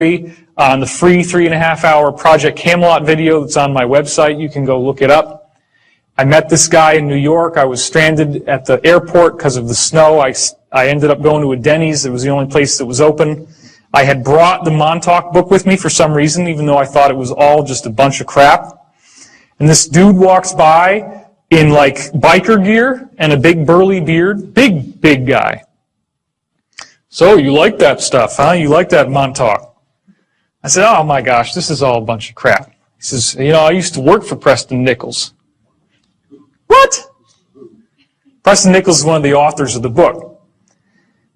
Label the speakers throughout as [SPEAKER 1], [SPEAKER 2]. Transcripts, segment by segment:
[SPEAKER 1] on the free 3.5-hour Project Camelot video that's on my website. You can go look it up. I met this guy in New York. I was stranded at the airport because of the snow. I ended up going to a Denny's. It was the only place that was open. I had brought the Montauk book with me for some reason, even though I thought it was all just a bunch of crap. And this dude walks by in like biker gear and a big burly beard. Big guy. So you like that stuff, huh? You like that Montauk? I said, oh my gosh, this is all a bunch of crap. He says, you know, I used to work for Preston Nichols. What? Preston Nichols is one of the authors of the book.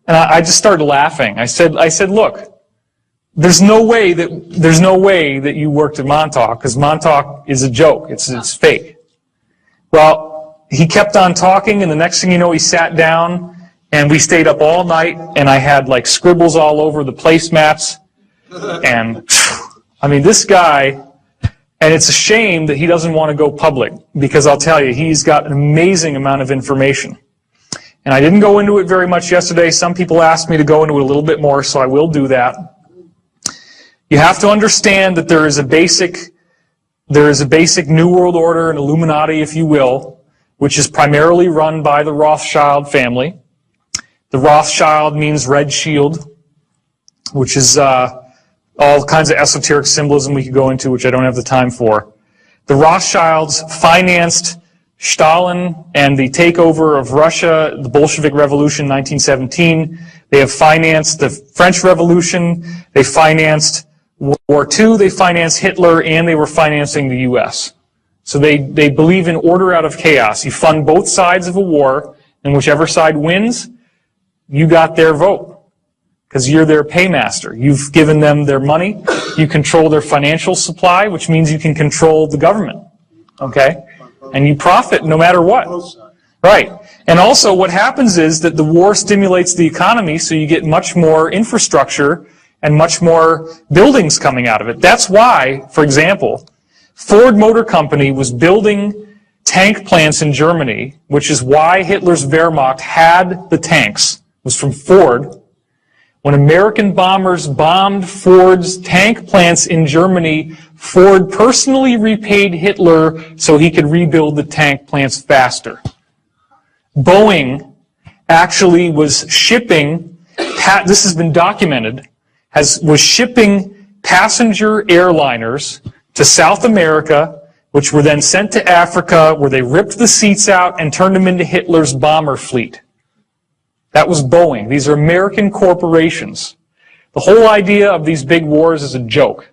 [SPEAKER 1] And I just started laughing. I said, look, there's no way that you worked at Montauk, because Montauk is a joke. It's fake. Well, he kept on talking, and the next thing you know, he sat down, and we stayed up all night, and I had like scribbles all over the placemats. And I mean, this guy, and it's a shame that he doesn't want to go public, because I'll tell you, he's got an amazing amount of information. And I didn't go into it very much yesterday. Some people asked me to go into it a little bit more, so I will do that. You have to understand that there is a basic New World Order, an Illuminati, if you will, which is primarily run by the Rothschild family. The Rothschild means red shield, which is all kinds of esoteric symbolism we could go into, which I don't have the time for. The Rothschilds financed Stalin and the takeover of Russia, the Bolshevik Revolution, 1917. They have financed the French Revolution. They financed World War II. They financed Hitler, and they were financing the U.S. So they believe in order out of chaos. You fund both sides of a war, and whichever side wins, you got their vote, because you're their paymaster. You've given them their money. You control their financial supply, which means you can control the government. Okay? And you profit no matter what. Right. And also what happens is that the war stimulates the economy, so you get much more infrastructure and much more buildings coming out of it. That's why, for example, Ford Motor Company was building tank plants in Germany, which is why Hitler's Wehrmacht had the tanks. It was from Ford. When American bombers bombed Ford's tank plants in Germany, Ford personally repaid Hitler so he could rebuild the tank plants faster. Boeing actually was shipping, this has been documented, was shipping passenger airliners to South America, which were then sent to Africa, where they ripped the seats out and turned them into Hitler's bomber fleet. That was Boeing. These are American corporations. The whole idea of these big wars is a joke.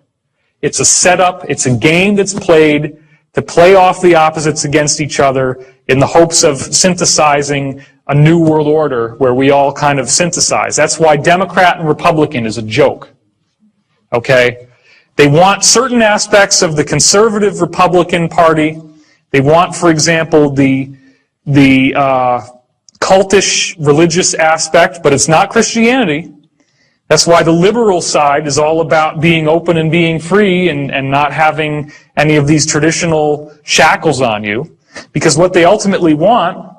[SPEAKER 1] It's a setup. It's a game that's played to play off the opposites against each other in the hopes of synthesizing a new world order where we all kind of synthesize. That's why Democrat and Republican is a joke. Okay? They want certain aspects of the conservative Republican Party. They want, for example, the cultish religious aspect, but it's not Christianity. That's why the liberal side is all about being open and being free and not having any of these traditional shackles on you. Because what they ultimately want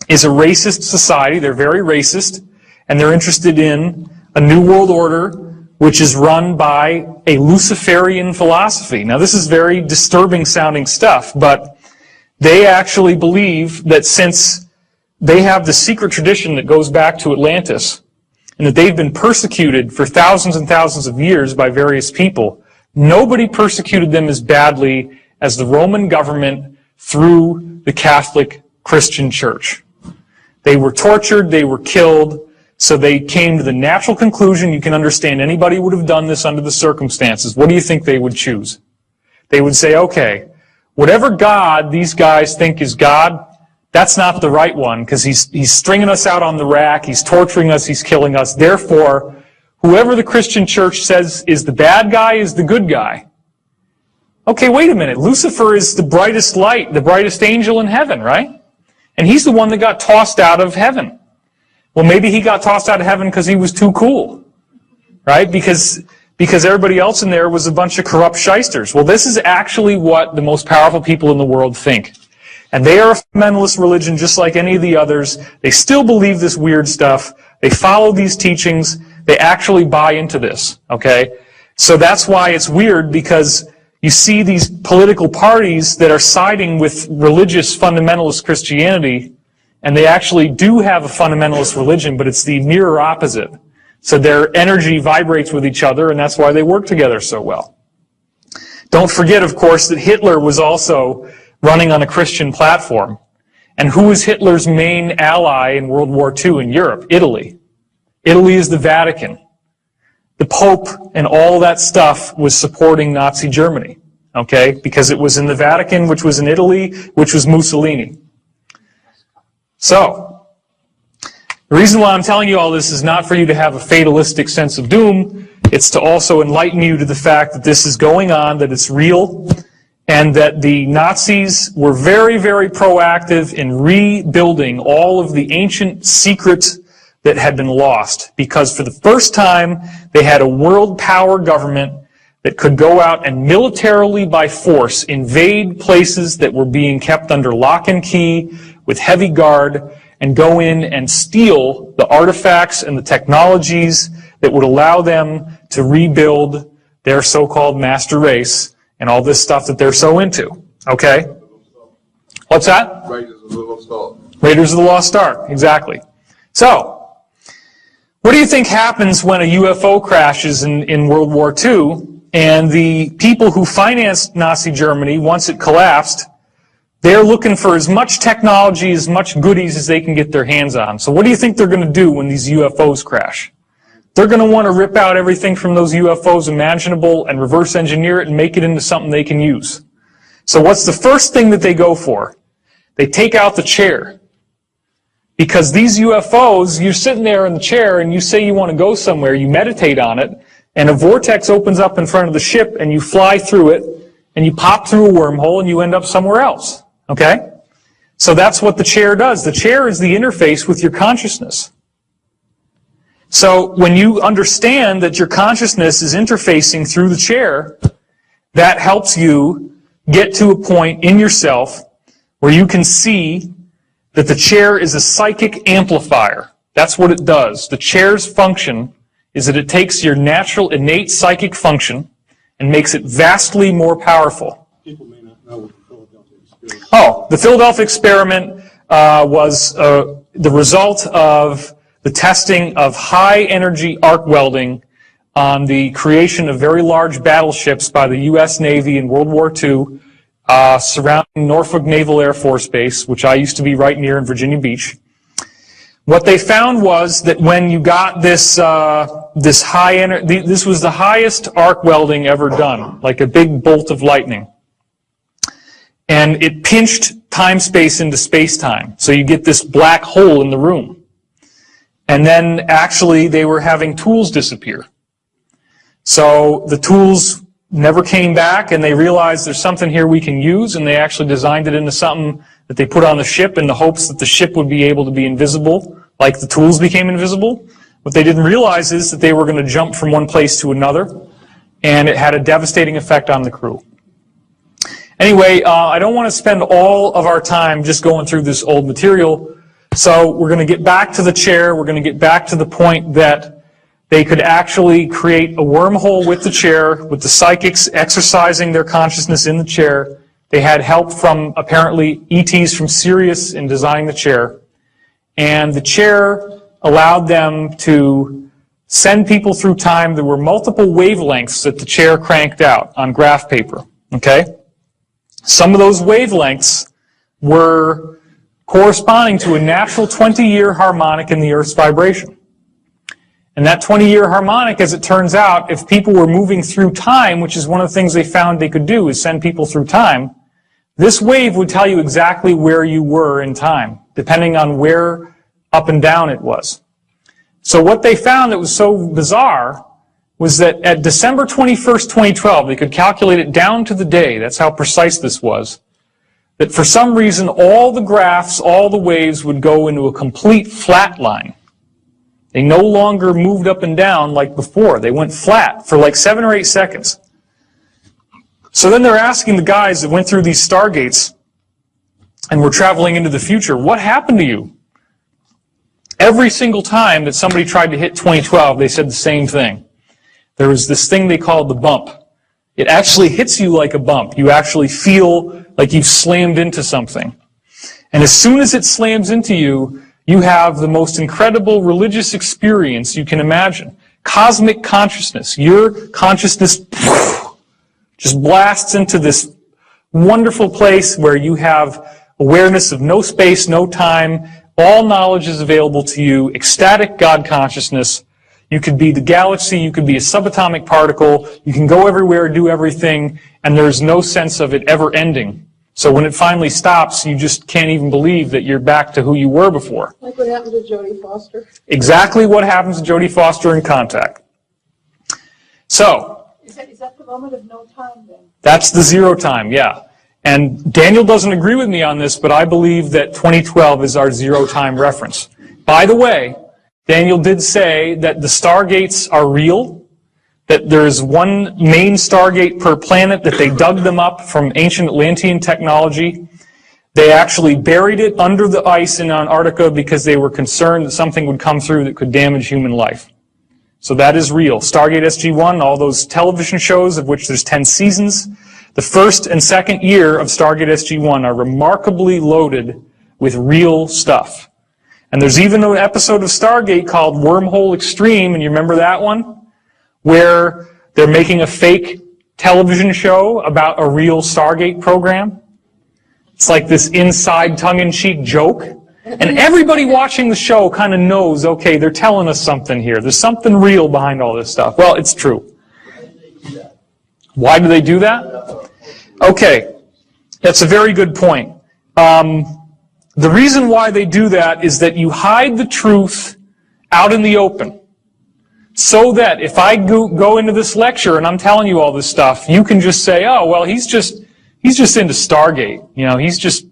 [SPEAKER 1] is a racist society. They're very racist, and they're interested in a new world order which is run by a Luciferian philosophy. Now, this is very disturbing sounding stuff, but they actually believe that since they have the secret tradition that goes back to Atlantis, and that they've been persecuted for thousands and thousands of years by various people, nobody persecuted them as badly as the Roman government through the Catholic Christian Church. They were tortured, they were killed, so they came to the natural conclusion, you can understand anybody would have done this under the circumstances. What do you think they would choose? They would say, okay, whatever God these guys think is God, that's not the right one, because he's stringing us out on the rack, he's torturing us, he's killing us. Therefore, whoever the Christian church says is the bad guy is the good guy. Okay, wait a minute. Lucifer is the brightest light, the brightest angel in heaven, right? And he's the one that got tossed out of heaven. Well, maybe he got tossed out of heaven because he was too cool, right? Because everybody else in there was a bunch of corrupt shysters. Well, this is actually what the most powerful people in the world think. And they are a fundamentalist religion just like any of the others. They still believe this weird stuff. They follow these teachings. They actually buy into this, okay? So that's why it's weird, because you see these political parties that are siding with religious fundamentalist Christianity, and they actually do have a fundamentalist religion, but it's the mirror opposite. So their energy vibrates with each other, and that's why they work together so well. Don't forget, of course, that Hitler was also running on a Christian platform. And who was Hitler's main ally in World War II in Europe? Italy. Italy is the Vatican. The Pope and all that stuff was supporting Nazi Germany, okay? Because it was in the Vatican, which was in Italy, which was Mussolini. So, the reason why I'm telling you all this is not for you to have a fatalistic sense of doom. It's to also enlighten you to the fact that this is going on, that it's real, and that the Nazis were very, very proactive in rebuilding all of the ancient secrets that had been lost. Because for the first time, they had a world power government that could go out and militarily by force invade places that were being kept under lock and key with heavy guard, and go in and steal the artifacts and the technologies that would allow them to rebuild their so-called master race and all this stuff that they're so into. Okay? What's that?
[SPEAKER 2] Raiders of the Lost Ark.
[SPEAKER 1] Raiders of the Lost Ark, exactly. So, what do you think happens when a UFO crashes in World War II, and the people who financed Nazi Germany, once it collapsed, they're looking for as much technology, as much goodies as they can get their hands on. So what do you think they're going to do when these UFOs crash? They're going to want to rip out everything from those UFOs imaginable and reverse engineer it and make it into something they can use. So what's the first thing that they go for? They take out the chair. Because these UFOs, you're sitting there in the chair and you say you want to go somewhere, you meditate on it, and a vortex opens up in front of the ship and you fly through it, and you pop through a wormhole and you end up somewhere else. Okay? So that's what the chair does. The chair is the interface with your consciousness. So when you understand that your consciousness is interfacing through the chair, that helps you get to a point in yourself where you can see that the chair is a psychic amplifier. That's what it does. The chair's function is that it takes your natural, innate psychic function and makes it vastly more powerful.
[SPEAKER 3] People may not know what the Philadelphia experiment is.
[SPEAKER 1] Oh, the Philadelphia experiment was the result of the testing of high-energy arc welding on the creation of very large battleships by the U.S. Navy in World War II, surrounding Norfolk Naval Air Force Base, which I used to be right near in Virginia Beach. What they found was that when you got this high energy, this was the highest arc welding ever done, like a big bolt of lightning. And it pinched time-space into space-time. So you get this black hole in the room. And then actually they were having tools disappear. So the tools never came back, and they realized there's something here we can use, and they actually designed it into something that they put on the ship in the hopes that the ship would be able to be invisible, like the tools became invisible. What they didn't realize is that they were going to jump from one place to another, and it had a devastating effect on the crew. Anyway, I don't want to spend all of our time just going through this old material, so we're going to get back to the chair. We're going to get back to the point that they could actually create a wormhole with the chair, with the psychics exercising their consciousness in the chair. They had help from, apparently, ETs from Sirius in designing the chair. And the chair allowed them to send people through time. There were multiple wavelengths that the chair cranked out on graph paper. Okay? Some of those wavelengths were corresponding to a natural 20-year harmonic in the Earth's vibration. And that 20-year harmonic, as it turns out, if people were moving through time, which is one of the things they found they could do, is send people through time, this wave would tell you exactly where you were in time, depending on where up and down it was. So what they found that was so bizarre was that at December 21st, 2012, they could calculate it down to the day, that's how precise this was, that for some reason all the graphs, all the waves would go into a complete flat line. They no longer moved up and down like before. They went flat for like 7 or 8 seconds. So then they're asking the guys that went through these stargates and were traveling into the future, what happened to you? Every single time that somebody tried to hit 2012, they said the same thing. there was this thing they called the bump. It actually hits you like a bump. You actually feel like you've slammed into something. And as soon as it slams into you, you have the most incredible religious experience you can imagine. Cosmic consciousness. Your consciousness just blasts into this wonderful place where you have awareness of no space, no time. All knowledge is available to you. Ecstatic God consciousness. You could be the galaxy. You could be a subatomic particle. You can go everywhere, do everything, and there's no sense of it ever ending. So when it finally stops, you just can't even believe that you're back to who you were before.
[SPEAKER 2] Like what happened to Jodie Foster?
[SPEAKER 1] Exactly what happens to Jodie Foster in Contact. So,
[SPEAKER 2] Is that the moment of no time then?
[SPEAKER 1] that's the zero time, yeah. And Daniel doesn't agree with me on this, but I believe that 2012 is our zero time reference. By the way, Daniel did say that the stargates are real, that there's one main stargate per planet, that they dug them up from ancient Atlantean technology. They actually buried it under the ice in Antarctica because they were concerned that something would come through that could damage human life. So that is real. Stargate SG-1, all those television shows, of which there's 10 seasons, the first and second year of Stargate SG-1 are remarkably loaded with real stuff. And there's even an episode of Stargate called Wormhole Extreme, and you remember that one? Where they're making a fake television show about a real Stargate program. It's like this inside tongue-in-cheek joke. And everybody watching the show kind of knows, okay, they're telling us something here. There's something real behind all this stuff. Well, it's true. Why do they do that? Okay, that's a very good point. The reason why they do that is that you hide the truth out in the open. So that if I go into this lecture and I'm telling you all this stuff, you can just say, oh, well, he's just into Stargate. You know, he's just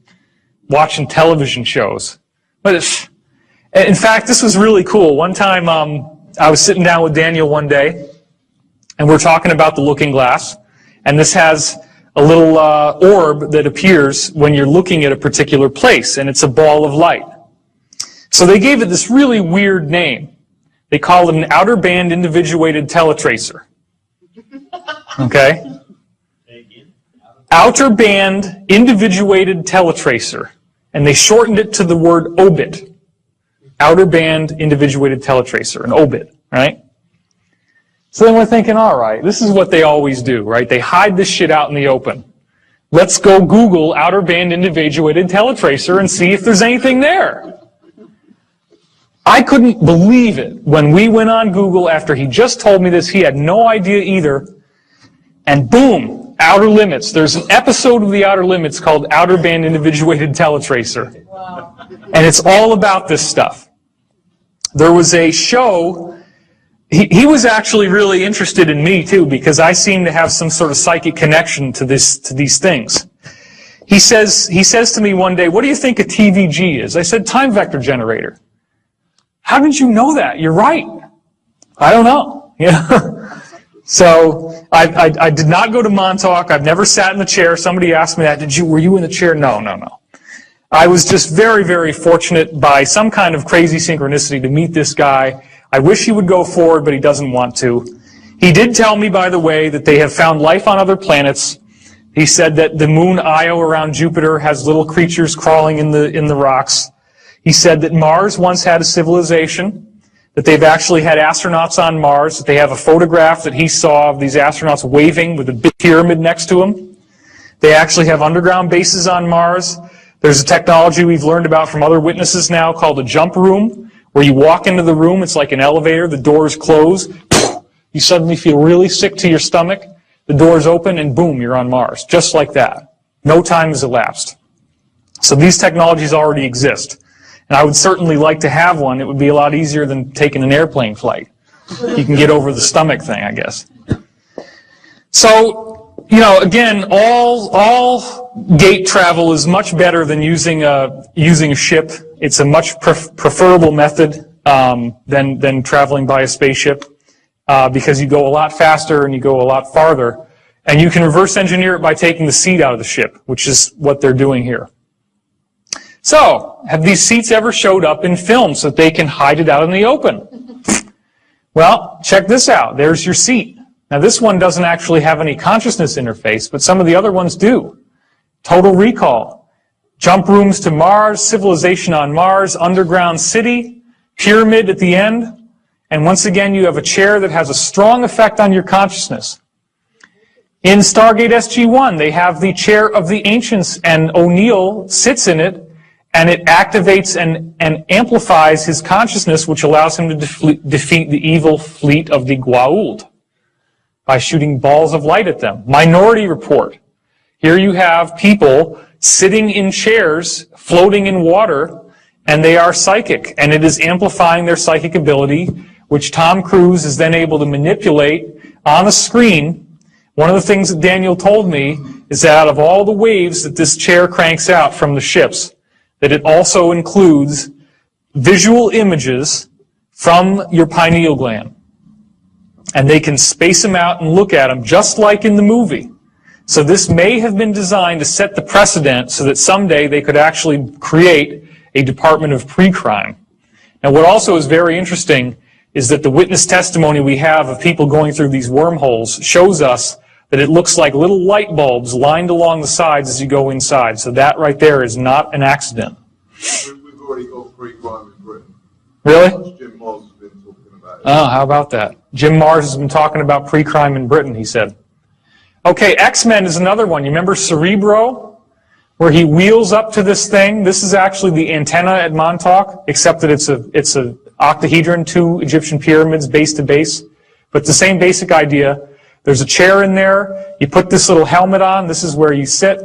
[SPEAKER 1] watching television shows. But in fact, this was really cool. One time, I was sitting down with Daniel one day, and we're talking about the looking glass. And this has a little orb that appears when you're looking at a particular place, and it's a ball of light. So they gave it this really weird name. They call it an outer band individuated teletracer. Okay? Outer band individuated teletracer. And they shortened it to the word OBIT. Outer band individuated teletracer, an OBIT, right? So then we're thinking, all right, this is what they always do, right? They hide this shit out in the open. Let's go Google outer band individuated teletracer and see if there's anything there. I couldn't believe it when we went on Google after he just told me this. He had no idea either. And boom, Outer Limits. There's an episode of the Outer Limits called Outer Band Individuated Teletracer.
[SPEAKER 2] Wow.
[SPEAKER 1] And it's all about this stuff. There was a show, he was actually really interested in me too, because I seem to have some sort of psychic connection to these things. He says to me one day, what do you think a TVG is? I said, time vector generator. How did you know that? You're right. I don't know. Yeah. So I did not go to Montauk. I've never sat in the chair. Somebody asked me that. Were you in the chair? No. I was just very, very fortunate by some kind of crazy synchronicity to meet this guy. I wish he would go forward, but he doesn't want to. He did tell me, by the way, that they have found life on other planets. He said that the moon Io around Jupiter has little creatures crawling in the rocks. He said that Mars once had a civilization, that they've actually had astronauts on Mars, that they have a photograph that he saw of these astronauts waving with a big pyramid next to them. They actually have underground bases on Mars. There's a technology we've learned about from other witnesses now called a jump room, where you walk into the room, it's like an elevator, the doors close, you suddenly feel really sick to your stomach, the doors open, and boom, you're on Mars. Just like that. No time has elapsed. So these technologies already exist. And I would certainly like to have one. It would be a lot easier than taking an airplane flight. You can get over the stomach thing, I guess. So, again, all gate travel is much better than using a ship. It's a much preferable method than traveling by a spaceship because you go a lot faster and you go a lot farther. And you can reverse engineer it by taking the seat out of the ship, which is what they're doing here. So, have these seats ever showed up in film so that they can hide it out in the open? Well, check this out. There's your seat. Now this one doesn't actually have any consciousness interface, but some of the other ones do. Total Recall, Jump Rooms to Mars, Civilization on Mars, Underground City, Pyramid at the end, and once again you have a chair that has a strong effect on your consciousness. In Stargate SG-1, they have the Chair of the Ancients, and O'Neill sits in it, and it activates and amplifies his consciousness, which allows him to defeat the evil fleet of the Goa'uld by shooting balls of light at them. Minority Report. Here you have people sitting in chairs, floating in water, and they are psychic, and it is amplifying their psychic ability, which Tom Cruise is then able to manipulate on a screen. One of the things that Daniel told me is that out of all the waves that this chair cranks out from the ships, that it also includes visual images from your pineal gland. And they can space them out and look at them just like in the movie. So this may have been designed to set the precedent so that someday they could actually create a department of pre-crime. Now what also is very interesting is that the witness testimony we have of people going through these wormholes shows us that it looks like little light bulbs lined along the sides as you go inside. So that right there is not an accident.
[SPEAKER 4] We've already got pre-crime in Britain.
[SPEAKER 1] Really?
[SPEAKER 4] Jim Mars has been talking about it.
[SPEAKER 1] Oh, how about that? Jim Mars has been talking about pre-crime in Britain, he said. Okay, X-Men is another one. You remember Cerebro? Where he wheels up to this thing. This is actually the antenna at Montauk, except that it's a octahedron, 2 Egyptian pyramids base to base. But the same basic idea. There's a chair in there. You put this little helmet on. This is where you sit.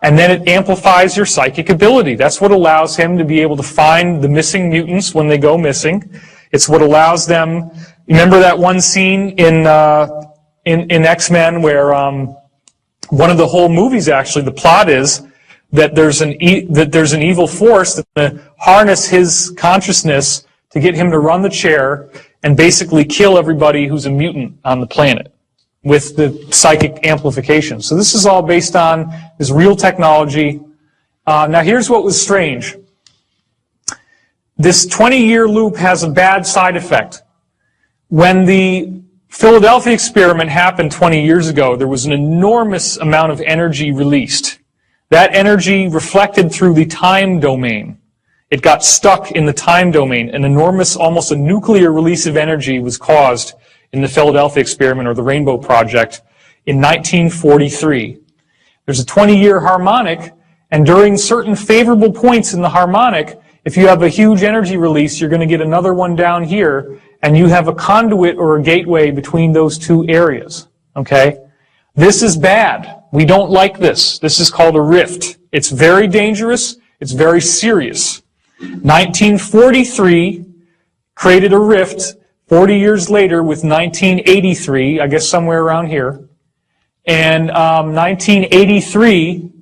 [SPEAKER 1] And then it amplifies your psychic ability. That's what allows him to be able to find the missing mutants when they go missing. It's what allows them. Remember that one scene in X-Men where one of the whole movies actually, the plot is that there's an evil force that's going to harness his consciousness to get him to run the chair and basically kill everybody who's a mutant on the planet with the psychic amplification. So this is all based on this real technology. Now here's what was strange. This 20-year loop has a bad side effect. When the Philadelphia experiment happened 20 years ago, there was an enormous amount of energy released. That energy reflected through the time domain. It got stuck in the time domain. An enormous, almost a nuclear release of energy was caused in the Philadelphia experiment, or the Rainbow Project, in 1943. There's a 20-year harmonic, and during certain favorable points in the harmonic, if you have a huge energy release, you're going to get another one down here, and you have a conduit or a gateway between those two areas. Okay? This is bad. We don't like this. This is called a rift. It's very dangerous. It's very serious. 1943 created a rift 40 years later with 1983, I guess somewhere around here. And 1983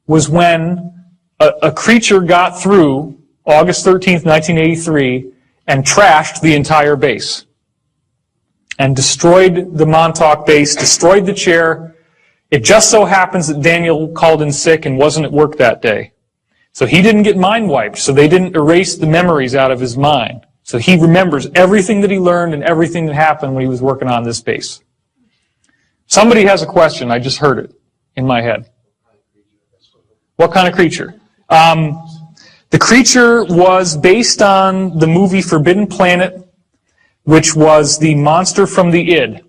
[SPEAKER 1] was when a creature got through, August 13th, 1983, and trashed the entire base. And destroyed the Montauk base, destroyed the chair. It just so happens that Daniel called in sick and wasn't at work that day. So he didn't get mind wiped, so they didn't erase the memories out of his mind. So he remembers everything that he learned and everything that happened when he was working on this base. Somebody has a question. I just heard it in my head. What kind of creature? The creature was based on the movie Forbidden Planet, which was the monster from the id.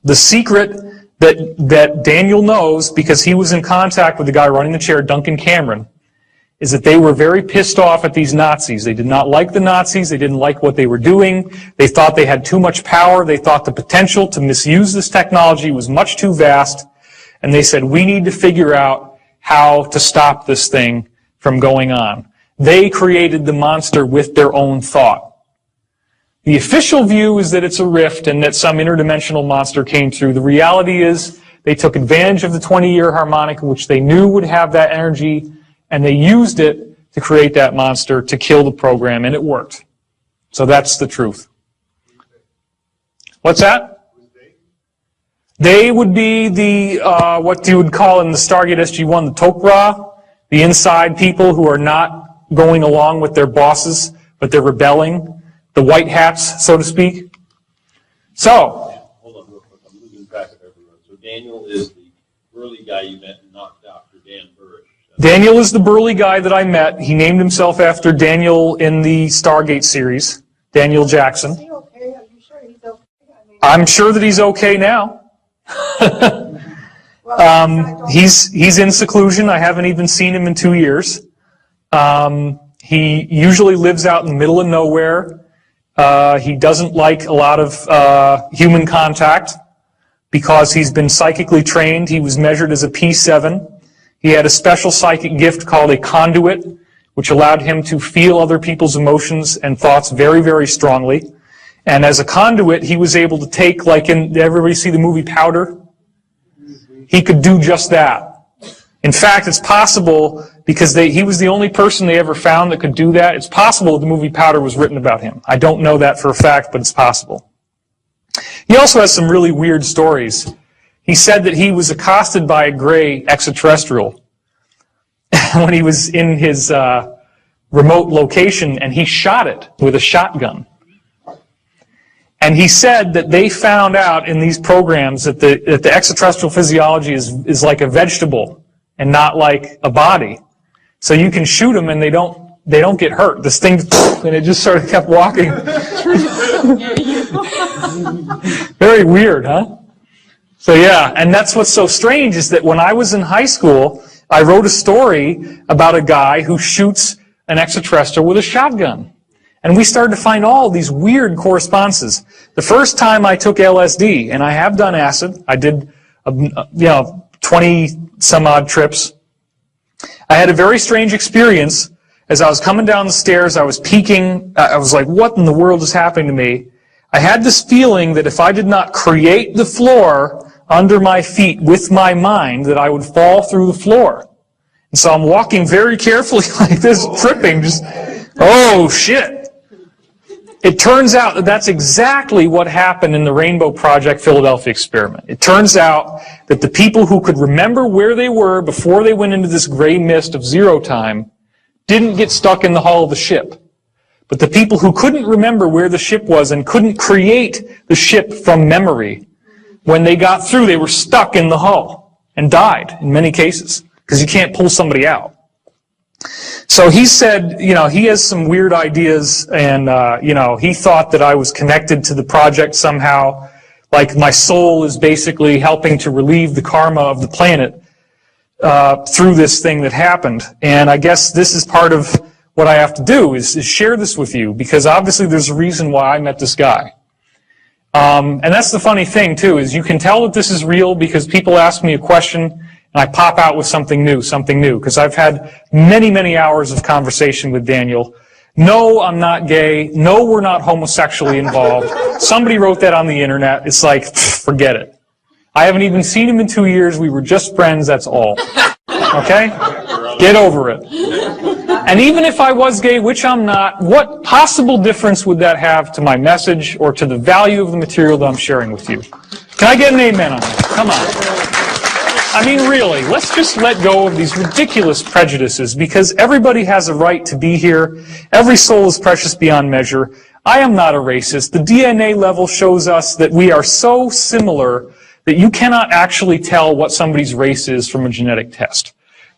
[SPEAKER 1] The secret that Daniel knows, because he was in contact with the guy running the chair, Duncan Cameron, is that they were very pissed off at these Nazis. They did not like the Nazis. They didn't like what they were doing. They thought they had too much power. They thought the potential to misuse this technology was much too vast. And they said, we need to figure out how to stop this thing from going on. They created the monster with their own thought. The official view is that it's a rift and that some interdimensional monster came through. The reality is they took advantage of the 20-year harmonic, which they knew would have that energy, and they used it to create that monster to kill the program, and it worked. So that's the truth. What's that? They would be the, what you would call in the Stargate SG-1, the Tok'ra, the inside people who are not going along with their bosses, but they're rebelling, the white hats, so to speak. So,
[SPEAKER 3] Hold on real quick. I'm
[SPEAKER 5] Daniel is the burly guy you met and knocked out for Dan Burrish.
[SPEAKER 1] Daniel is the burly guy that I met. He named himself after Daniel in the Stargate series, Daniel Jackson.
[SPEAKER 2] Is he okay? Are you sure he's okay? I mean,
[SPEAKER 1] I'm sure that he's okay now.
[SPEAKER 2] well,
[SPEAKER 1] He's in seclusion. I haven't even seen him in 2 years. He usually lives out in the middle of nowhere. He doesn't like a lot of human contact because he's been psychically trained. He was measured as a P7. He had a special psychic gift called a conduit, which allowed him to feel other people's emotions and thoughts very, very strongly. And as a conduit, he was able to take, like did everybody see the movie Powder? He could do just that. In fact, it's possible, because he was the only person they ever found that could do that, it's possible that the movie Powder was written about him. I don't know that for a fact, but it's possible. He also has some really weird stories. He said that he was accosted by a gray extraterrestrial when he was in his remote location, and he shot it with a shotgun. And he said that they found out in these programs that the extraterrestrial physiology is like a vegetable and not like a body. So you can shoot them and they don't get hurt. This thing, and it just sort of kept walking. Very weird, huh? So yeah, and that's what's so strange is that when I was in high school, I wrote a story about a guy who shoots an extraterrestrial with a shotgun. And we started to find all these weird correspondences. The first time I took LSD, and I have done acid, I did 20 some odd trips. I had a very strange experience. As I was coming down the stairs, I was peeking. I was like, what in the world is happening to me? I had this feeling that if I did not create the floor under my feet with my mind, that I would fall through the floor. And so I'm walking very carefully like this, tripping, just, oh shit. It turns out that that's exactly what happened in the Rainbow Project Philadelphia experiment. It turns out that the people who could remember where they were before they went into this gray mist of zero time didn't get stuck in the hull of the ship. But the people who couldn't remember where the ship was and couldn't create the ship from memory, when they got through, they were stuck in the hull and died in many cases because you can't pull somebody out. So he said, he has some weird ideas, and, he thought that I was connected to the project somehow, like my soul is basically helping to relieve the karma of the planet through this thing that happened. And I guess this is part of what I have to do, is share this with you, because obviously there's a reason why I met this guy. And that's the funny thing, too, is you can tell that this is real because people ask me a question, and I pop out with something new, because I've had many, many hours of conversation with Daniel. No, I'm not gay. No, we're not homosexually involved. Somebody wrote that on the internet. It's like, forget it. I haven't even seen him in 2 years. We were just friends, that's all. Okay? Get over it. And even if I was gay, which I'm not, what possible difference would that have to my message or to the value of the material that I'm sharing with you? Can I get an amen on that? Come on. I mean, really, let's just let go of these ridiculous prejudices, because everybody has a right to be here. Every soul is precious beyond measure. I am not a racist. The DNA level shows us that we are so similar that you cannot actually tell what somebody's race is from a genetic test.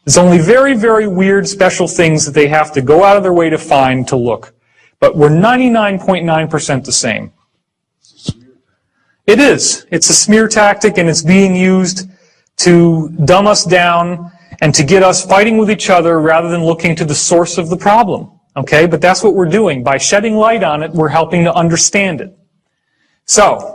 [SPEAKER 1] There's only very, very weird special things that they have to go out of their way to find to look. But we're 99.9% the same. It is. It's a smear tactic, and it's being used to dumb us down and to get us fighting with each other rather than looking to the source of the problem. Okay? But that's what we're doing. By shedding light on it, we're helping to understand it. So,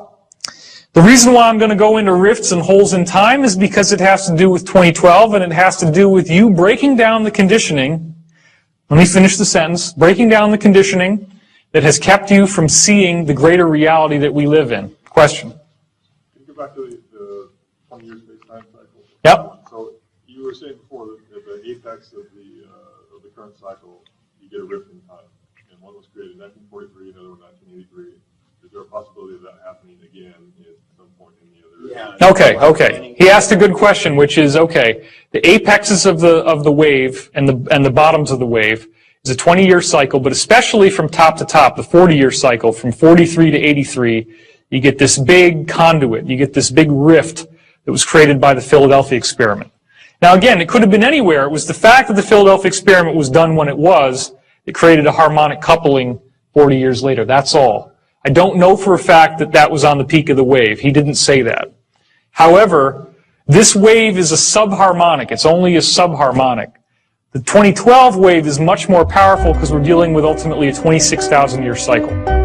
[SPEAKER 1] the reason why I'm going to go into rifts and holes in time is because it has to do with 2012, and it has to do with you breaking down the conditioning. Let me finish the sentence. Breaking down the conditioning that has kept you from seeing the greater reality that we live in. Question?
[SPEAKER 4] Can you go back to the 20-year space-time cycle?
[SPEAKER 1] Yep.
[SPEAKER 4] So you were saying before that at the apex of the current cycle, you get a rift in time, and one was created in 1943, another one in 1983. Is there a possibility of that happening again at some point in the other?
[SPEAKER 5] Yeah.
[SPEAKER 1] Okay. He asked a good question, which is, okay, the apexes of the wave and the bottoms of the wave is a 20-year cycle, but especially from top to top, the 40-year cycle, from 43 to 83, you get this big conduit, you get this big rift that was created by the Philadelphia experiment. Now again, it could have been anywhere. It was the fact that the Philadelphia experiment was done when it was that created a harmonic coupling 40 years later. That's all. I don't know for a fact that that was on the peak of the wave. He didn't say that. However, this wave is a subharmonic. It's only a subharmonic. The 2012 wave is much more powerful because we're dealing with ultimately a 26,000-year cycle.